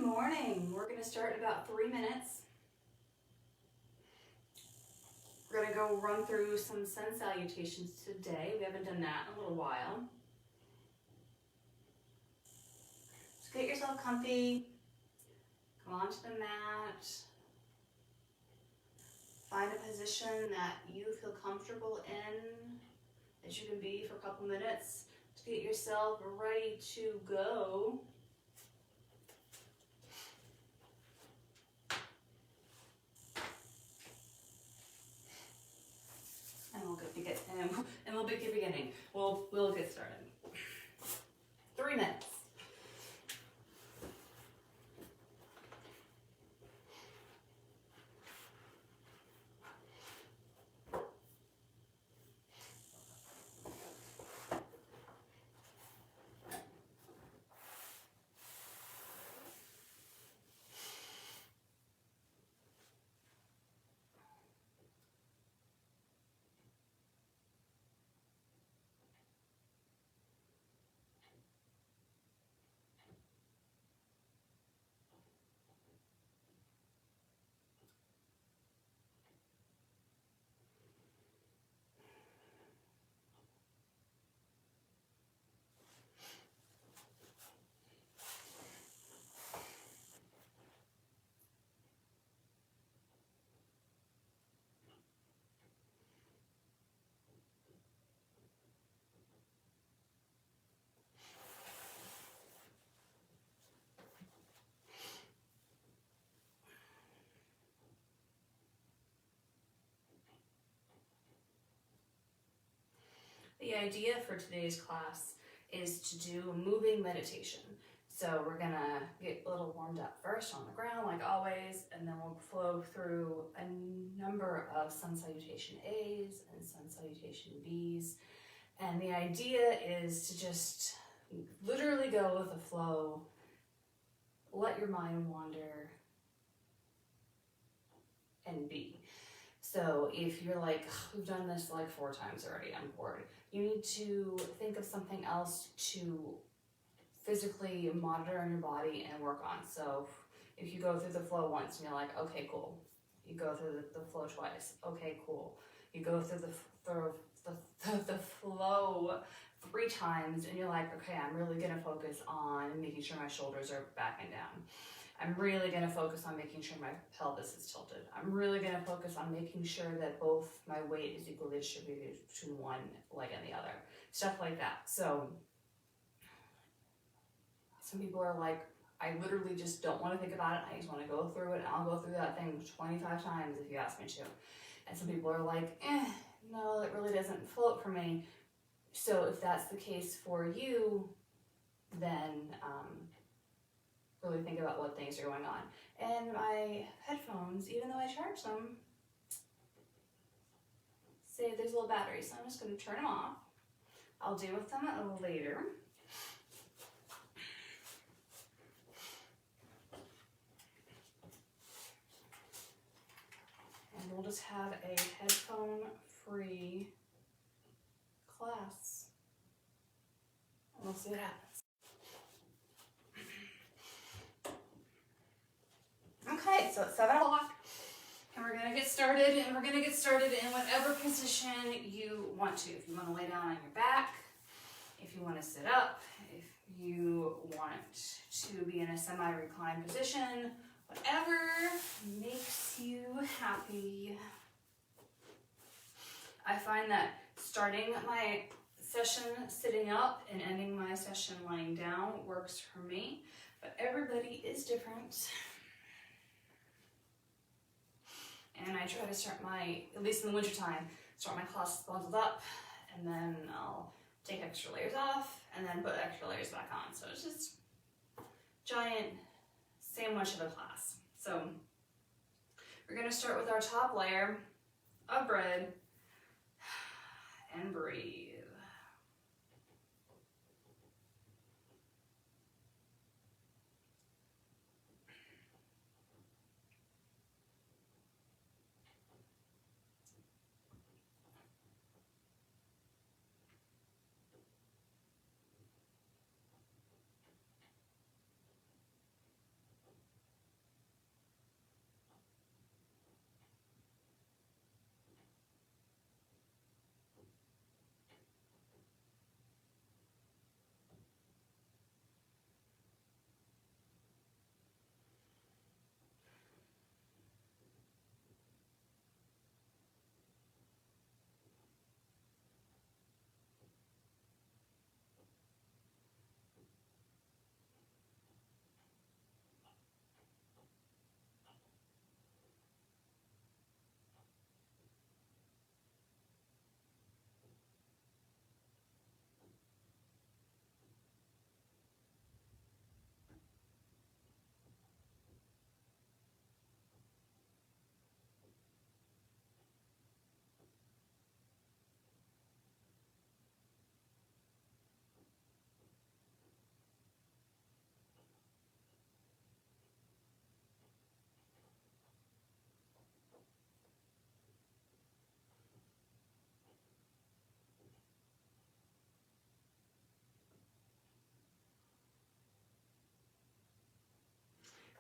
morning. We're going to start in about 3 minutes. We're going to go run through some sun salutations today. We haven't done that in a little while. Just get yourself comfy. Come onto the mat. Find a position that you feel comfortable in, that you can be for a couple minutes to get yourself ready to go. And we'll be beginning. We'll get started. 3 minutes. The idea for today's class is to do a moving meditation. So we're gonna get a little warmed up first on the ground like always, and then we'll flow through a number of sun salutation A's and sun salutation B's. And the idea is to just literally go with the flow, let your mind wander, and be. So if you're like, we've done this like 4 times already, I'm bored, you need to think of something else to physically monitor in your body and work on. So if you go through the flow once and you're like, okay, cool. You go through the flow twice, okay, cool. You go through the flow 3 times and you're like, okay, I'm really gonna focus on making sure my shoulders are back and down. I'm really going to focus on making sure my pelvis is tilted. I'm really going to focus on making sure that both my weight is equally distributed between one leg and the other. Stuff like that. So some people are like, I literally just don't want to think about it. I just want to go through it. And I'll go through that thing 25 times if you ask me to. And some people are like, no, it really doesn't float for me. So if that's the case for you, then really think about what things are going on. And my headphones, even though I charge them, say there's a little battery, so I'm just going to turn them off. I'll deal with them a little later. And we'll just have a headphone-free class. And we'll see what happens. Okay, so it's 7 o'clock, and we're going to get started, and we're going to get started in whatever position you want to. If you want to lay down on your back, if you want to sit up, if you want to be in a semi-reclined position, whatever makes you happy. I find that starting my session sitting up and ending my session lying down works for me, but everybody is different. And I try to start at least in the wintertime, start my classes bundled up, and then I'll take extra layers off, and then put extra layers back on. So it's just giant sandwich of a class. So we're gonna start with our top layer of bread, and breathe.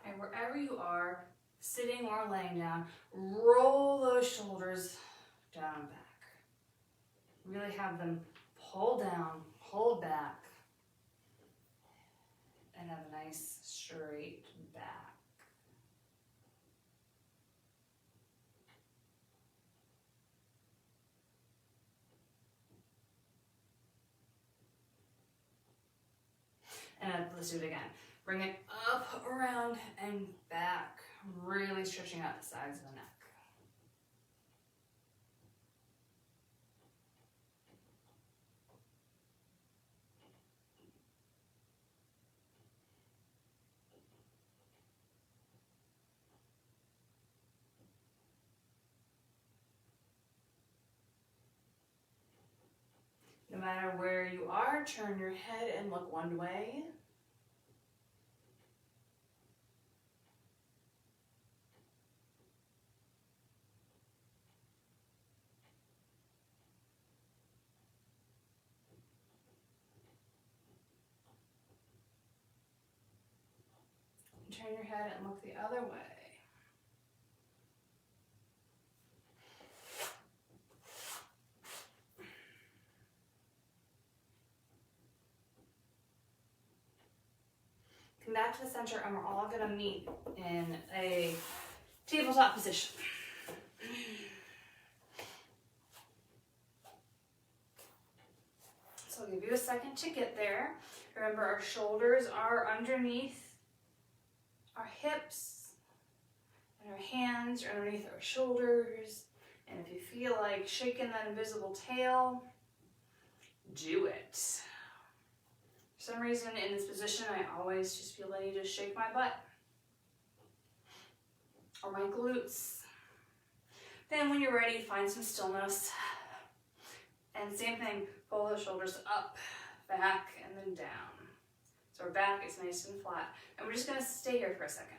And wherever you are, sitting or laying down, roll those shoulders down and back. Really have them pull down, pull back, and have a nice straight back. And let's do it again. Bring it up, around, and back. Really stretching out the sides of the neck. No matter where you are, turn your head and look one way. Turn your head and look the other way. Come back to the center and we're all going to meet in a tabletop position. So I'll give you a second to get there. Remember, our shoulders are underneath our hips, and our hands are underneath our shoulders. And if you feel like shaking that invisible tail, do it. For some reason in this position, I always just feel I need to shake my butt or my glutes. Then when you're ready, find some stillness. And same thing, pull the shoulders up, back, and then down. So our back is nice and flat. And we're just going to stay here for a second.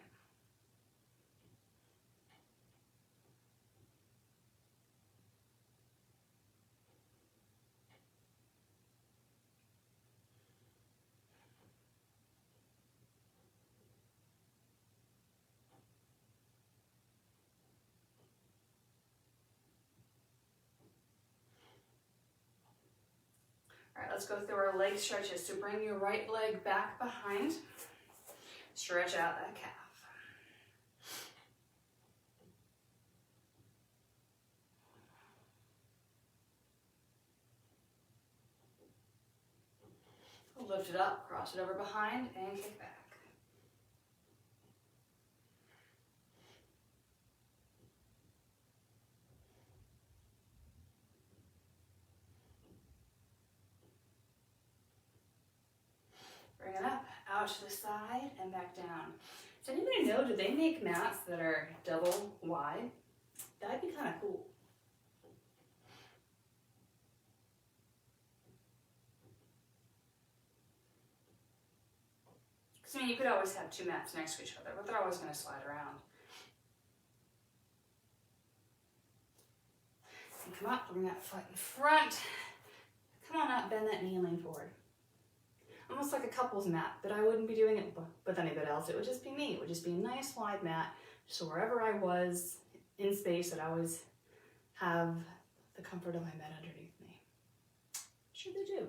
All right, let's go through our leg stretches. So bring your right leg back behind. Stretch out that calf. Lift it up, cross it over behind, and kick back. Bring it up, out to the side, and back down. Does anybody know, do they make mats that are double wide? That'd be kind of cool. Because, I mean, you could always have two mats next to each other, but they're always going to slide around. And come up, bring that foot in front. Come on up, bend that knee and lean forward. Almost like a couple's mat, but I wouldn't be doing it with anybody else. It would just be me. It would just be a nice wide mat. So wherever I was in space, I'd always have the comfort of my bed underneath me. Sure they do.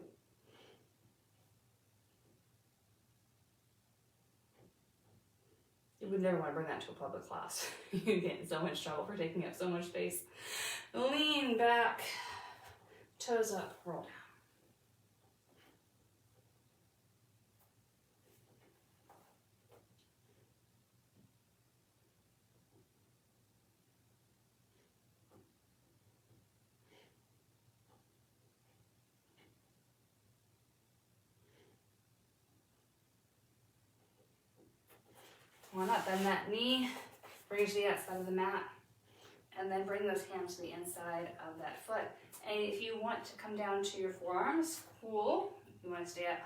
You would never want to bring that to a public class. You get in so much trouble for taking up so much space. Lean back, toes up, roll down. Come on up, bend that knee, bring it to the outside of the mat, and then bring those hands to the inside of that foot. And if you want to come down to your forearms, cool. If you want to stay up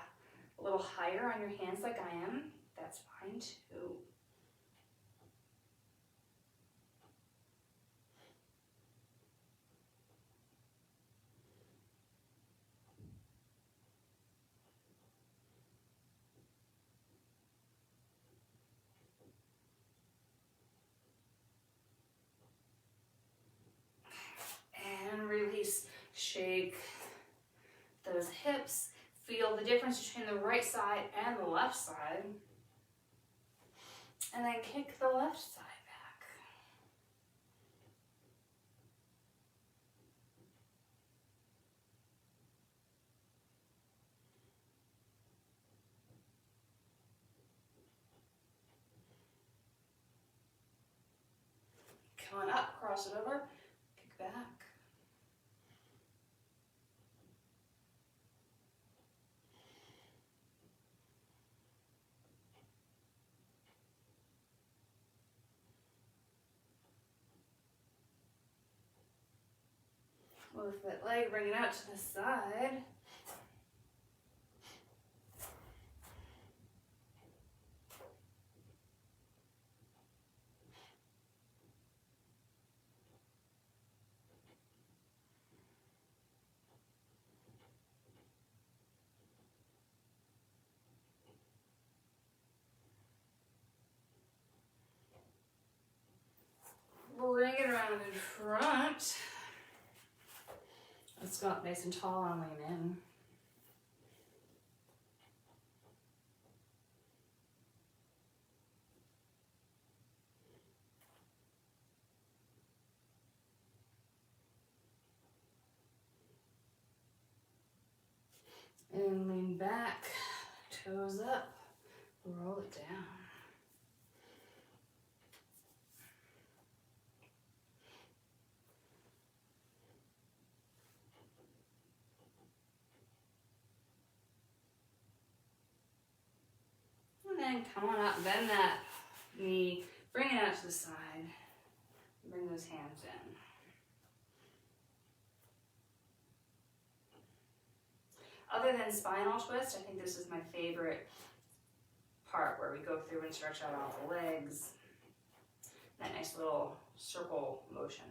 a little higher on your hands like I am, that's fine too. feel the difference between the right side and the left side. And then kick the left side back. Come on up, cross it over, kick back. Move that leg, bring it out to the side. Bring it around in front. Let's go up nice and tall and lean in. And lean back, toes up, roll it down. And then come on up, bend that knee, bring it out to the side, bring those hands in. Other than spinal twist, I think this is my favorite part where we go through and stretch out all the legs. That nice little circle motion.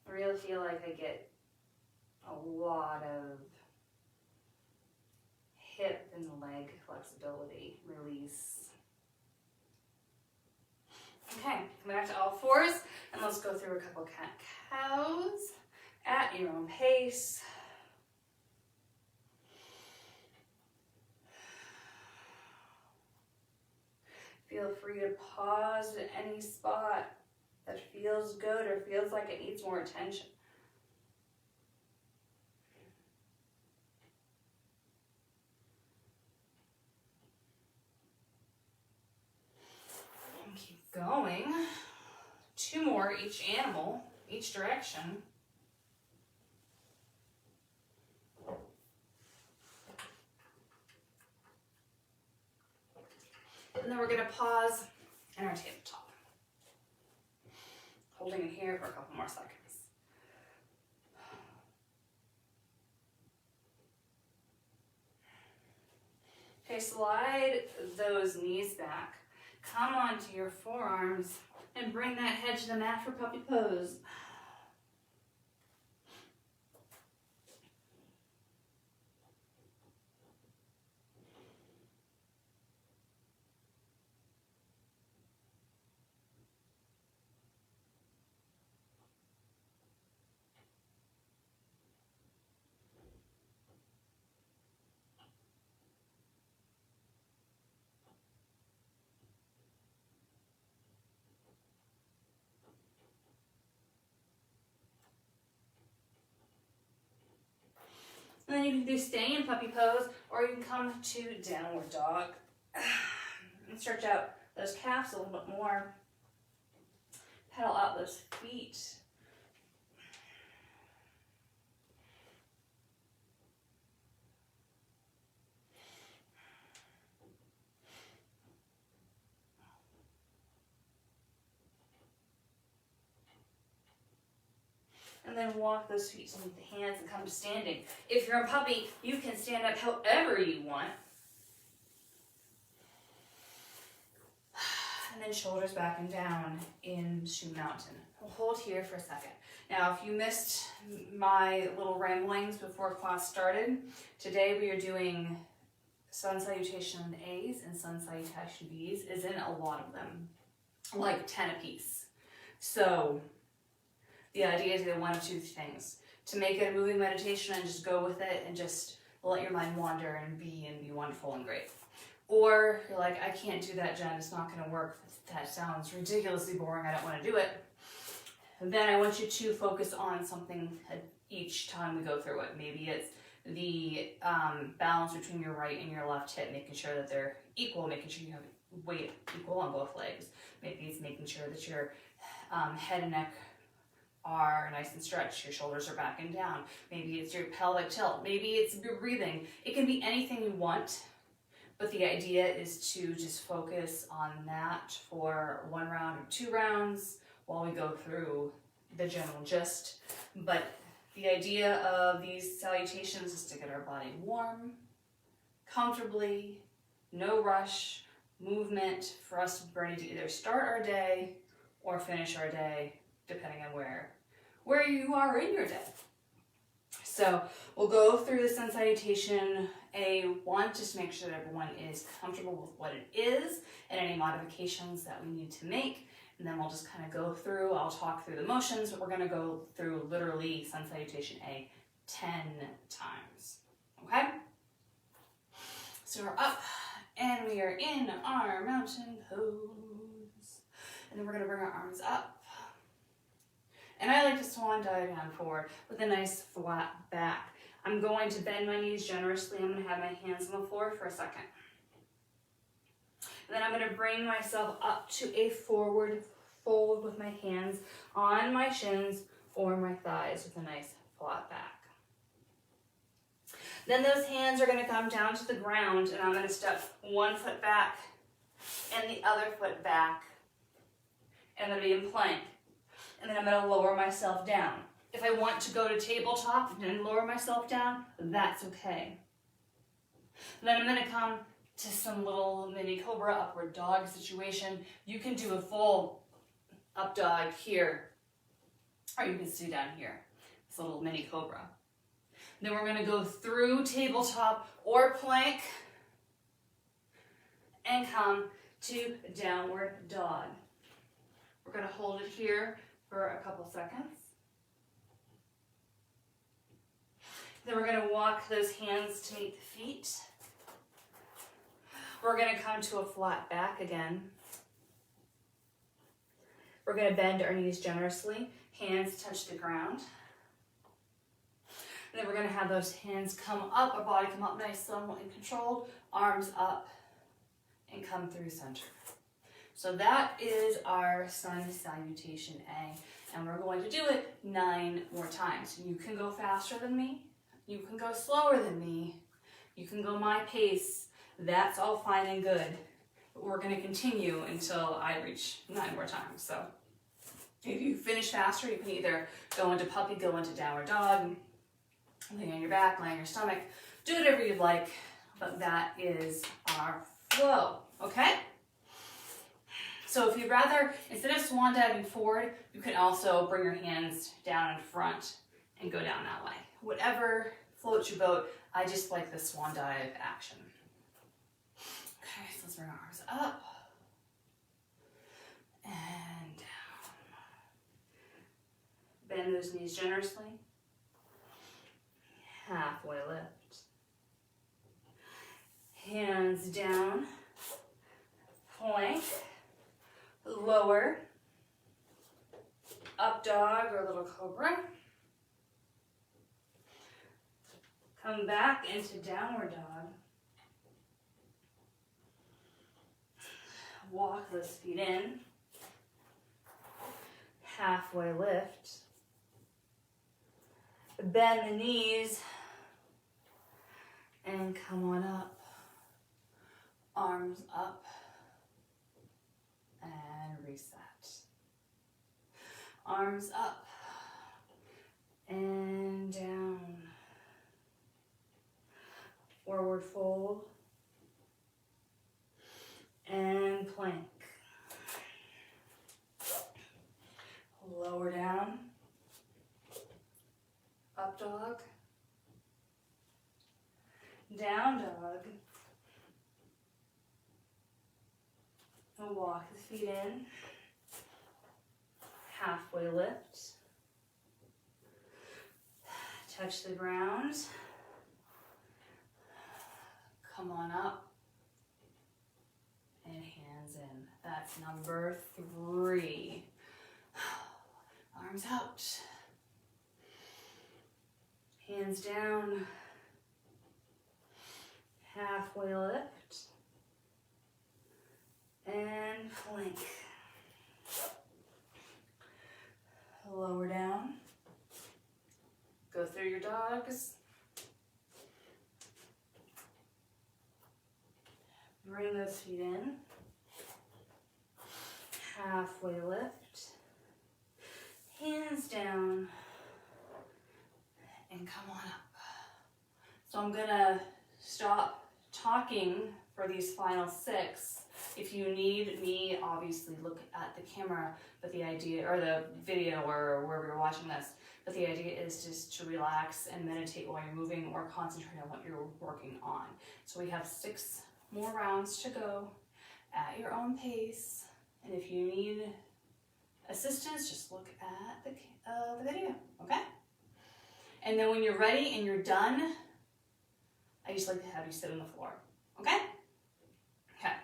I really feel like I get a lot of hip and leg flexibility, release. Okay, come back to all fours, and let's go through a couple cat-cows at your own pace. Feel free to pause at any spot that feels good or feels like it needs more attention. And keep going. 2 more each animal, each direction. And then we're going to pause in our tabletop. Holding it here for a couple more seconds. Okay, slide those knees back. Come onto your forearms and bring that head to the mat for puppy pose. And then you can do stay in puppy pose, or you can come to downward dog and stretch out those calves a little bit more. Pedal out those feet. And then walk those feet to meet the hands and come to standing. If you're a puppy, you can stand up however you want. And then shoulders back and down into mountain. We'll hold here for a second. Now, if you missed my little ramblings before class started, today we are doing sun salutation A's and sun salutation B's, is in a lot of them, like 10 apiece. So the idea is either one of two things: to make it a moving meditation and just go with it and just let your mind wander and be wonderful and great. Or you're like, I can't do that, Jen, it's not gonna work. That sounds ridiculously boring, I don't wanna do it. And then I want you to focus on something each time we go through it. Maybe it's the balance between your right and your left hip, making sure that they're equal, making sure you have weight equal on both legs. Maybe it's making sure that your head and neck are nice and stretched, your shoulders are back and down. Maybe it's your pelvic tilt. Maybe it's your breathing. It can be anything you want, but the idea is to just focus on that for 1 round or 2 rounds while we go through the general gist. But the idea of these salutations is to get our body warm, comfortably, no rush, movement for us to be ready to either start our day or finish our day, depending on where you are in your day. So we'll go through the sun salutation A1, just to make sure that everyone is comfortable with what it is and any modifications that we need to make. And then we'll just kind of go through, I'll talk through the motions, but we're going to go through literally sun salutation A 10 times. Okay? So we're up and we are in our mountain pose. And then we're going to bring our arms up. And I like to swan dive down forward with a nice flat back. I'm going to bend my knees generously. I'm going to have my hands on the floor for a second. And then I'm going to bring myself up to a forward fold with my hands on my shins or my thighs with a nice flat back. Then those hands are going to come down to the ground and I'm going to step 1 foot back and the other foot back. And I'm going to be in plank. And then I'm going to lower myself down. If I want to go to tabletop and lower myself down, that's okay. And then I'm going to come to some little mini Cobra upward dog situation. You can do a full up dog here, or you can stay down here. It's a little mini Cobra. Then we're going to go through tabletop or plank and come to downward dog. We're going to hold it here for a couple seconds. Then we're going to walk those hands to meet the feet. We're going to come to a flat back again. We're going to bend our knees generously. Hands touch the ground. And then we're going to have those hands come up, our body come up nice, somewhat and controlled. Arms up and come through center. So that is our sun salutation A, and we're going to do it 9 more times. You can go faster than me, you can go slower than me, you can go my pace, that's all fine and good. But we're going to continue until I reach 9 more times. So if you finish faster, you can either go into puppy, go into downward dog, lay on your back, lay on your stomach, do whatever you'd like, but that is our flow, okay? So if you'd rather, instead of swan diving forward, you can also bring your hands down in front and go down that way. Whatever floats your boat, I just like the swan dive action. Okay, so let's bring our arms up and down. Bend those knees generously. Halfway lift. Hands down. Plank. Lower, up dog or little cobra. Come back into downward dog. Walk those feet in. Halfway lift. Bend the knees and come on up. Arms up. And reset. Arms up and down. Forward fold and plank. Lower down. Up dog. Down dog. And walk the feet in. Halfway lift. Touch the ground. come on up. And hands in. That's number 3. Arms out. Hands down. Halfway lift. And plank. Lower down. Go through your dogs. Bring those feet in. Halfway lift. Hands down. And come on up. So I'm gonna stop talking for these final 6. If you need me, obviously look at the camera, but the idea, or the video, or wherever you're watching this, but the idea is just to relax and meditate while you're moving or concentrate on what you're working on. So we have 6 more rounds to go at your own pace. And if you need assistance, just look at the video, okay? And then when you're ready and you're done, I just like to have you sit on the floor, okay? Okay.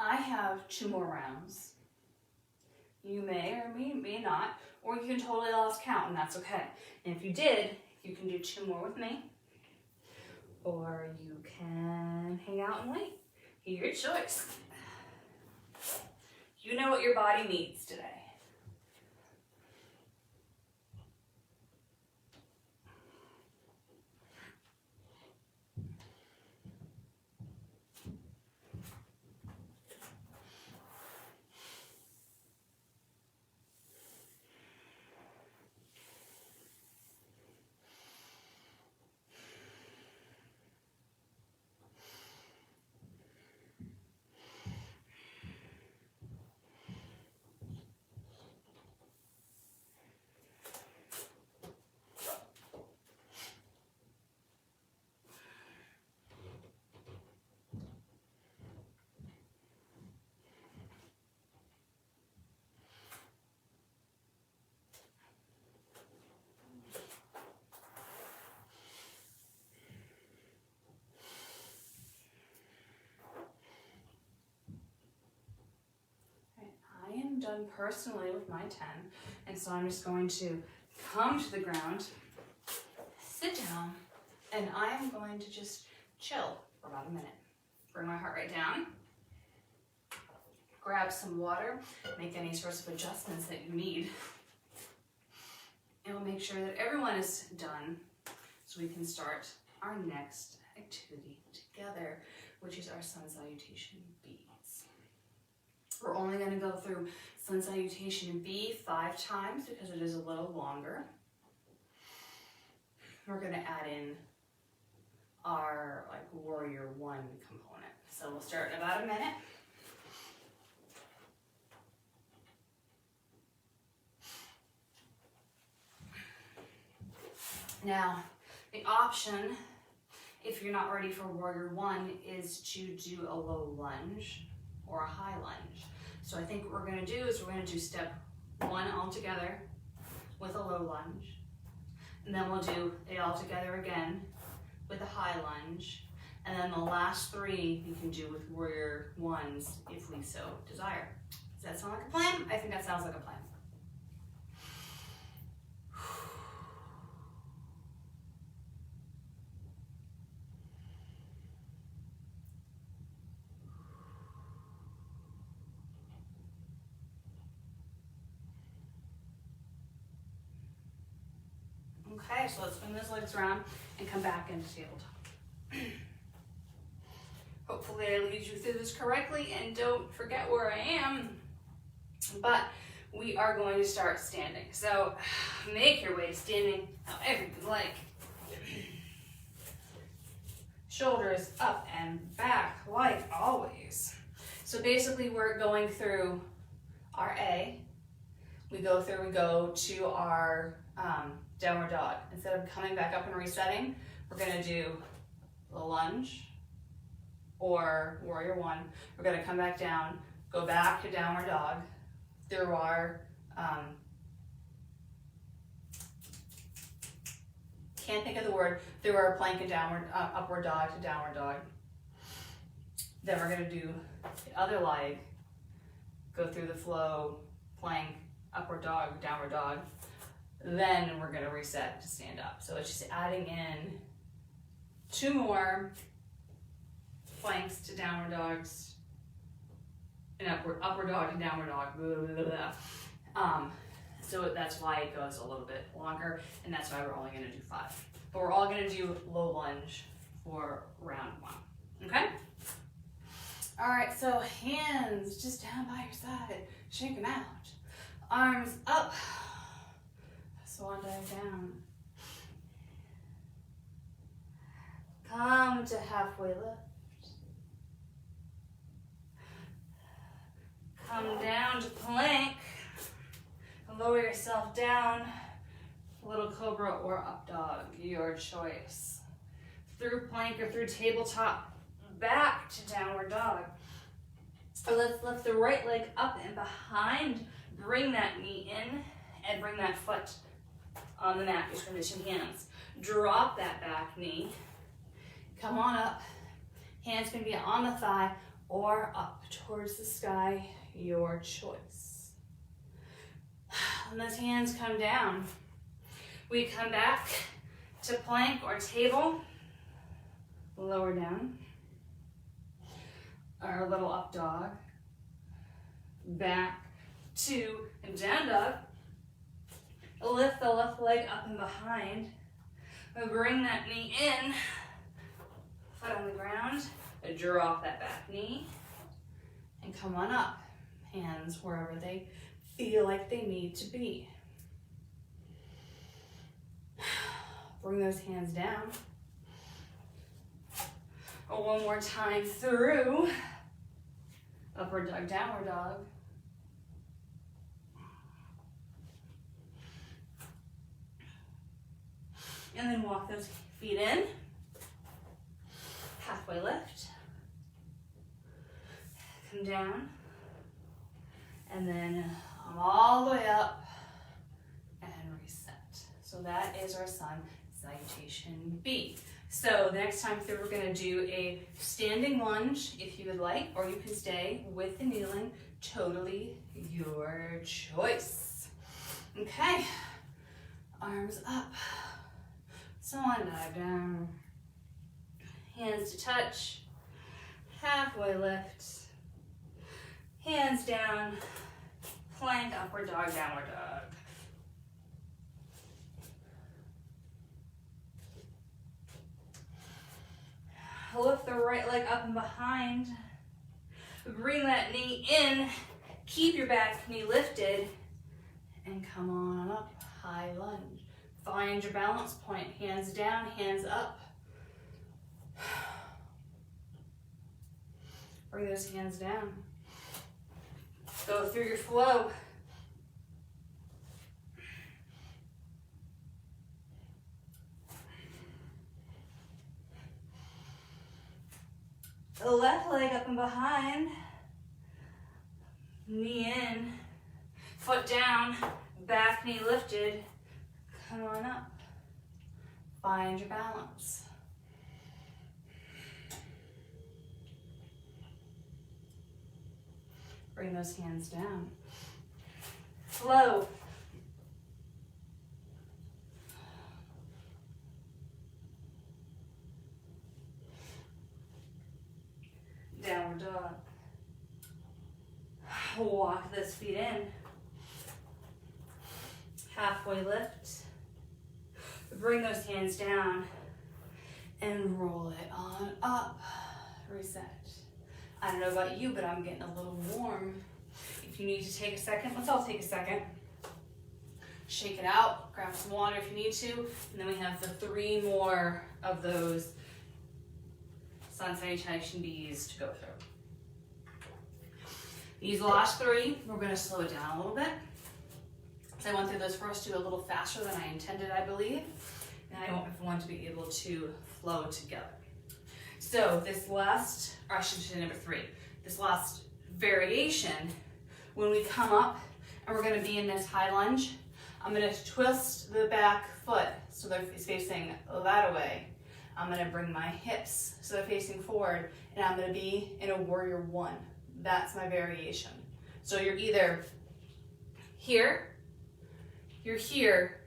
I have 2 more rounds. You may or may not, or you can totally lost count, and that's okay. And if you did, you can do 2 more with me, or you can hang out and wait. Your choice. You know what your body needs today. done personally with my 10. And so I'm just going to come to the ground, sit down, and I'm going to just chill for about a minute. Bring my heart rate down. Grab some water, make any sorts of adjustments that you need. And we'll make sure that everyone is done so we can start our next activity together, which is our Sun Salutation Beads. We're only going to go through Sun Salutation B 5 times because it is a little longer. We're going to add in our Warrior 1 component. So we'll start in about a minute. Now, the option, if you're not ready for Warrior 1, is to do a low lunge or a high lunge. So I think what we're going to do is we're going to do step 1 all together with a low lunge. And then we'll do it all together again with a high lunge. And then the last 3 you can do with Warrior 1s if we so desire. Does that sound like a plan? I think that sounds like a plan. Okay, so let's swing those legs around and come back into tabletop. Hopefully I lead you through this correctly and don't forget where I am. But we are going to start standing. So make your way to standing however you like. Shoulders up and back like always. So basically we're going through our A. We go to our downward dog. Instead of coming back up and resetting, we're going to do the lunge or Warrior 1. We're going to come back down, go back to downward dog through our can't think of the word, through our plank and downward upward dog to downward dog. Then we're going to do the other leg, go through the flow, plank, upward dog, downward dog. Then we're going to reset to stand up. So it's just adding in 2 more planks to downward dogs, and upward dog to downward dog. Blah, blah, blah. So that's why it goes a little bit longer, and that's why we're only going to do 5. But we're all going to do low lunge for round 1. Okay? All right, so hands just down by your side. Shake them out. Arms up. Swan dive down. Come to halfway lift. Come down to plank. Lower yourself down. Little Cobra or up dog, your choice. Through plank or through tabletop, back to downward dog. Or let's lift the right leg up and behind. Bring that knee in and bring that foot on the mat between the 2 hands. Drop that back knee. Come on up. Hands can be on the thigh or up towards the sky, your choice. And those hands come down. We come back to plank or table. Lower down. Our little up dog. Back to down dog. Lift the left leg up and behind. Bring that knee in. Foot on the ground. Drop that back knee. And come on up. Hands wherever they feel like they need to be. Bring those hands down. One more time through. Upward dog, downward dog. And then walk those feet in. Halfway lift. Come down. And then all the way up and reset. So that is our Sun Salutation B. So the next time through, we're gonna do a standing lunge if you would like, or you can stay with the kneeling, totally your choice. Okay, arms up, swan dive down, hands to touch, halfway lift, hands down, plank, upward dog, downward dog. Lift the right leg up and behind. Bring that knee in. Keep your back knee lifted. And come on up, high lunge. Find your balance point. Hands down, hands up. Bring those hands down. Go through your flow. The left leg up and behind, knee in, foot down, back knee lifted, come on up, find your balance. Bring those hands down. Flow. Downward dog. Walk those feet in. Halfway lift. Bring those hands down and roll it on up. Reset. I don't know about you, but I'm getting a little warm. If you need to take a second, let's all take a second. Shake it out, grab some water if you need to, and then we have the 3 more of those sun salutation beads to go through. These last 3, we're going to slow it down a little bit. So I went through those first 2 a little faster than I intended, I believe. And I want to be able to flow together. So this last, or I should say number 3, this last variation, when we come up and we're going to be in this high lunge, I'm going to twist the back foot so that it's facing that way. I'm going to bring my hips so they're facing forward, and I'm going to be in a warrior 1. That's my variation. So you're either here, you're here,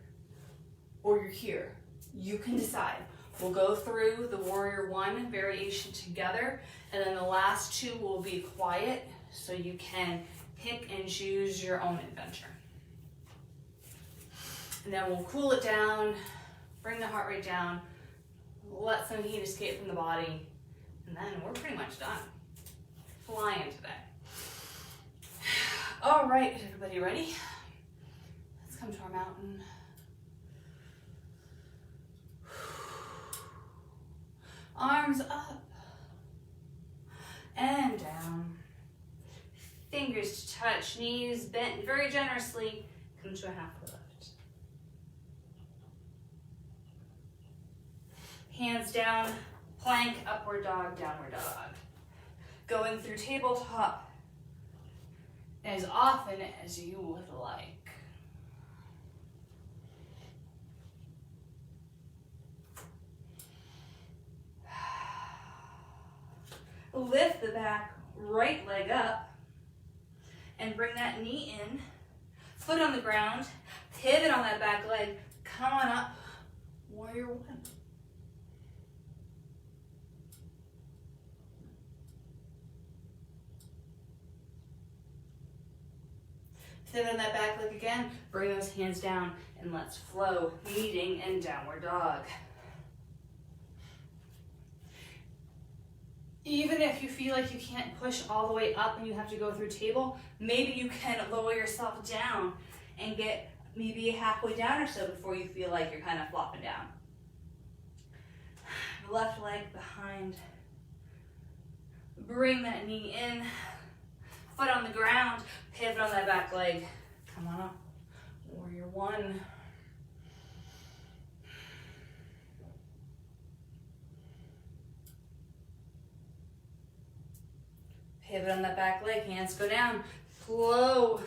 or you're here. You can decide. We'll go through the warrior 1 variation together, and then the last 2 will be quiet, so you can pick and choose your own adventure. And then we'll cool it down, bring the heart rate down, let some heat escape from the body, and then we're pretty much done. Flying today. All right, is everybody ready? Let's come to our mountain. Arms up and down. Fingers to touch, knees bent very generously. Come to a halfway lift. Hands down, plank, upward dog, downward dog. Going through tabletop as often as you would like. Lift the back right leg up and bring that knee in, foot on the ground, pivot on that back leg, come on up, warrior 1. Pivot on that back leg again, bring those hands down, and let's flow, meeting in downward dog. Even if you feel like you can't push all the way up and you have to go through table, maybe you can lower yourself down and get maybe halfway down or so before you feel like you're kind of flopping down. Left leg behind. Bring that knee in. Foot on the ground. Pivot on that back leg. Come on up. Warrior 1. Pivot on that back leg, hands go down, flow.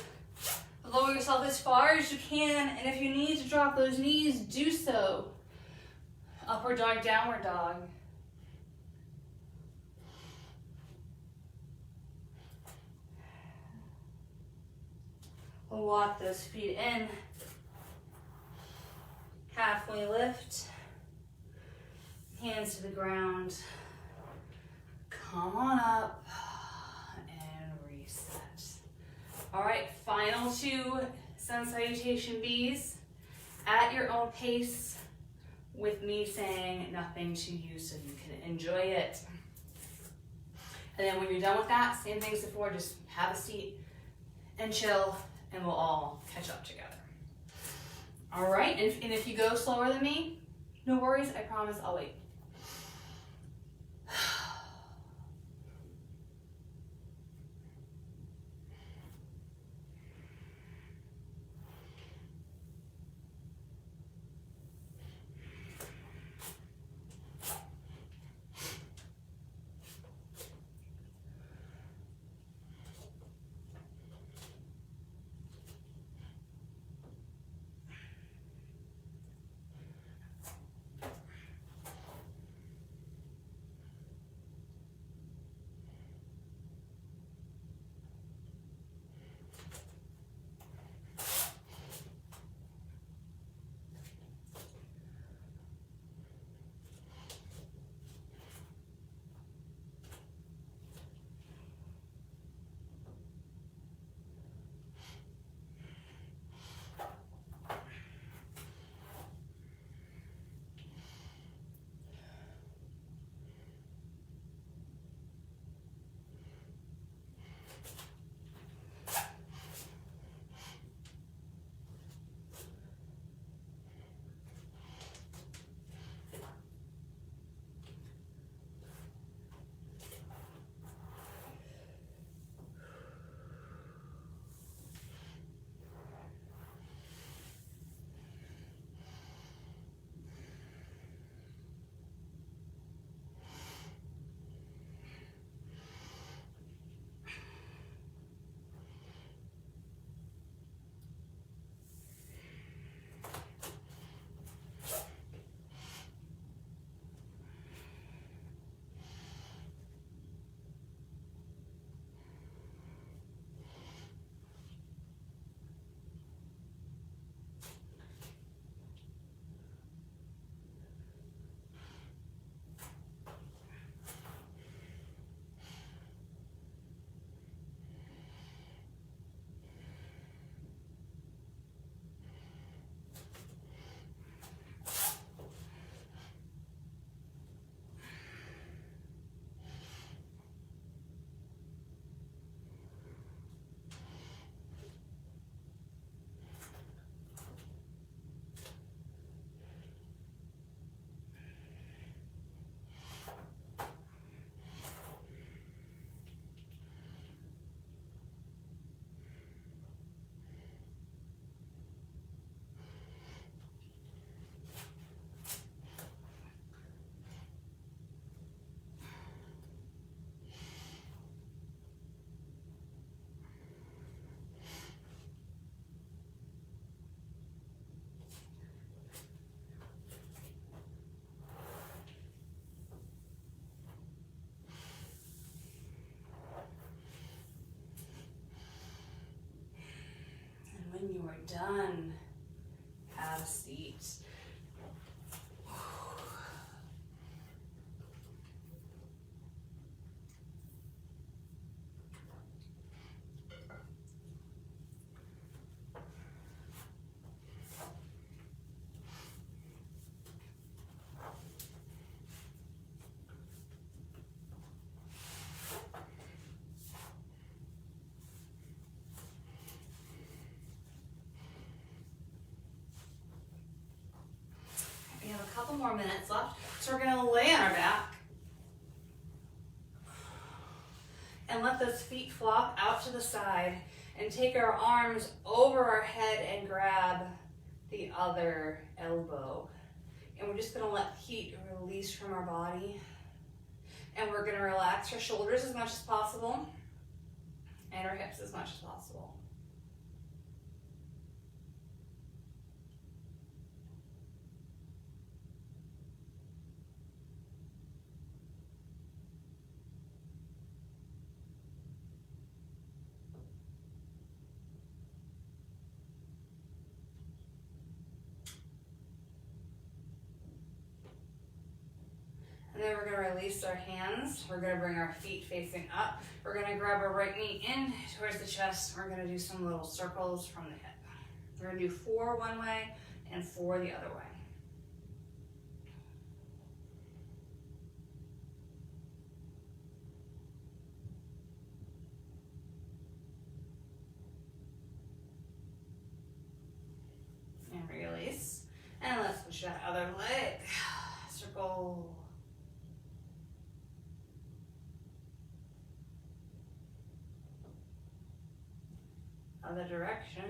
Lower yourself as far as you can, and if you need to drop those knees, do so. Upward dog, downward dog. We'll walk those feet in. Halfway lift. Hands to the ground. Come on up and reset. All right, final two sun salutation beads at your own pace with me saying nothing to you so you can enjoy it. And then when you're done with that, same thing as before, just have a seat and chill and we'll all catch up together. All right, and if you go slower than me, no worries, I promise I'll wait. When you are done, have a seat. We have a couple more minutes left, so we're going to lay on our back and let those feet flop out to the side and take our arms over our head and grab the other elbow. And we're just going to let heat release from our body. And we're going to relax our shoulders as much as possible and our hips as much as possible. to release our hands. We're going to bring our feet facing up. We're going to grab our right knee in towards the chest. We're going to do some little circles from the hip. We're going to do 4 one way and 4 the other way. And release. And let's switch that other leg. Circle. Other direction.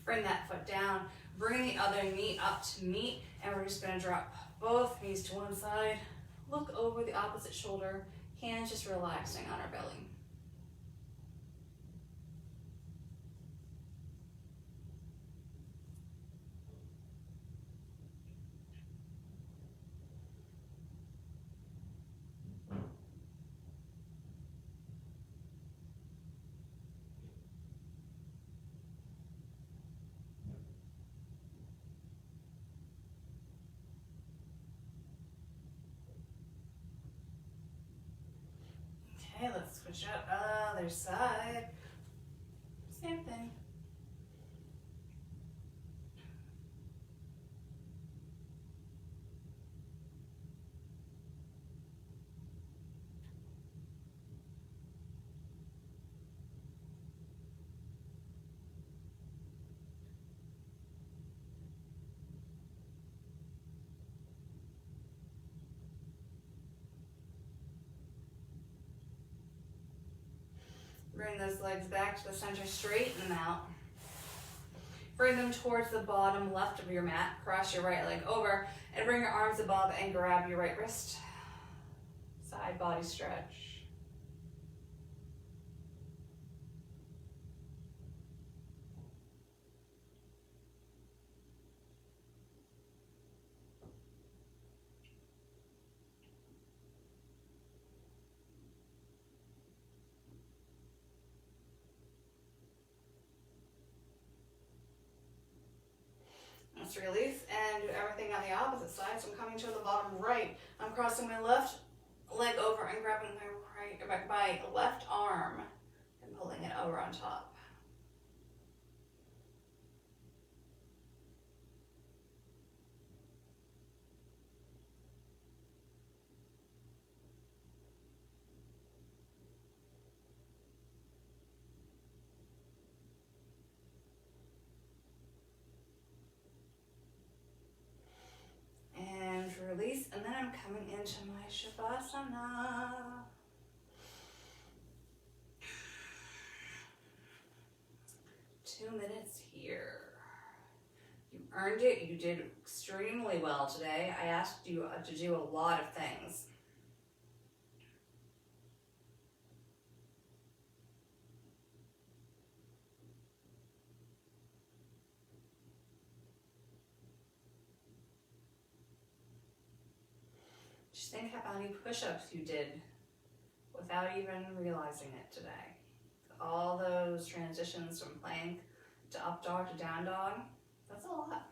Bring that foot down. Bring the other knee up to meet, and we're just going to drop both knees to one side. Look over the opposite shoulder. Hands just relaxing on our belly. Okay, let's switch up. Other side. Same thing. Bring those legs back to the center, straighten them out. Bring them towards the bottom left of your mat. Cross your right leg over and bring your arms above and grab your right wrist. Side body stretch. Let's release and do everything on the opposite side. So I'm coming to the bottom right. I'm crossing my left leg over and grabbing my left arm and pulling it over on top. Release, and then I'm coming into my Shavasana. Two minutes here. You earned it. You did extremely well today. I asked you to do a lot of things. Just think how many push-ups you did without even realizing it today. All those transitions from plank to up dog to down dog, that's a lot.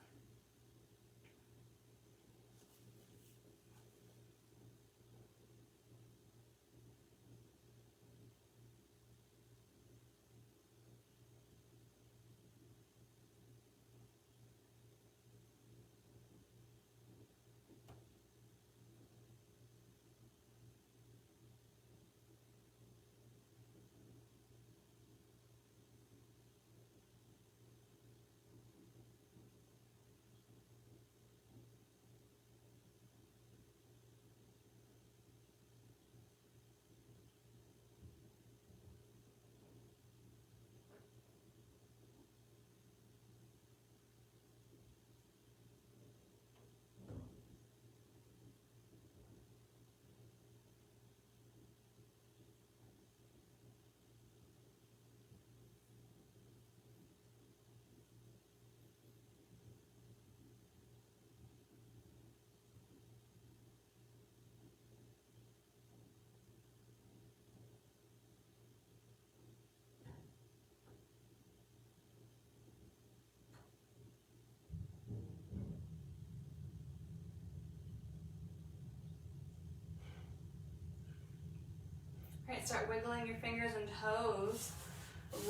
start wiggling your fingers and toes.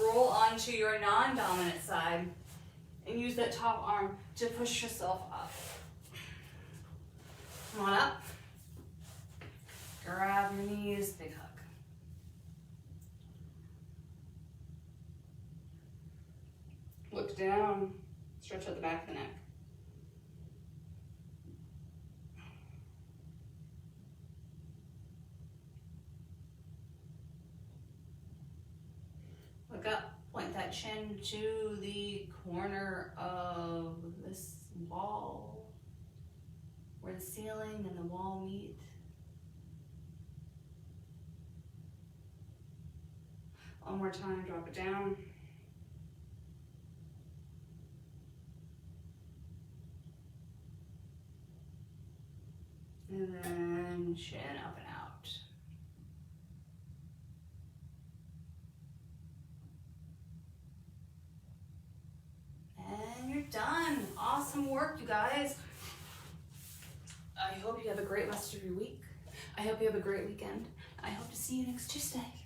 Roll onto your non-dominant side and use that top arm to push yourself up. Come on up. Grab your knees, big hug. Look down, stretch out the back of the neck. Look up, point that chin to the corner of this wall, where the ceiling and the wall meet. One more time, drop it down. And then chin up and out. And you're done. Awesome work, you guys. I hope you have a great rest of your week. I hope you have a great weekend. I hope to see you next Tuesday.